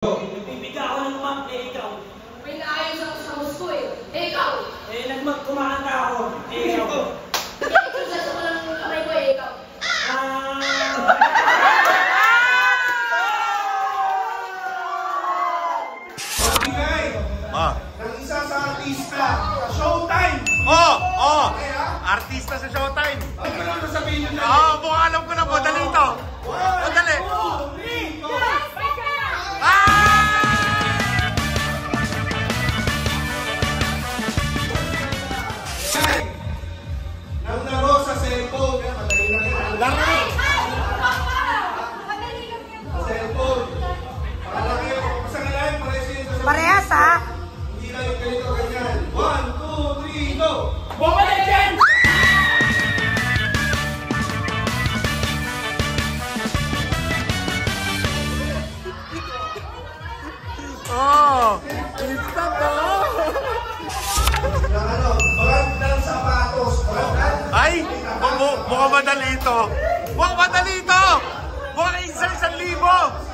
Nagbibigay ako ng map, ikaw. May naayos ako sa house ko ikaw. Kumanta ako, ikaw. Ikaw sa ko lang ng kamay ko ikaw. Magbigay ng isa sa artista sa Showtime. Artista sa Showtime. Ano ba naman sabihin nyo na? Mukhang alam ko na po. Dali ito. Dali. Ang laro sa cellphone. Madali lang yan. Sa cellphone. Para kayo, basta nga lang, parehas yun sa cellphone. Parehas ha? Hindi lang yung ganito, ganyan. 1, 2, 3, go! Mobile Legends! Instant na. Brand ng sapatos. Ay, mukhang madali ito. Mukhang madali ito. Mukhang 1,000.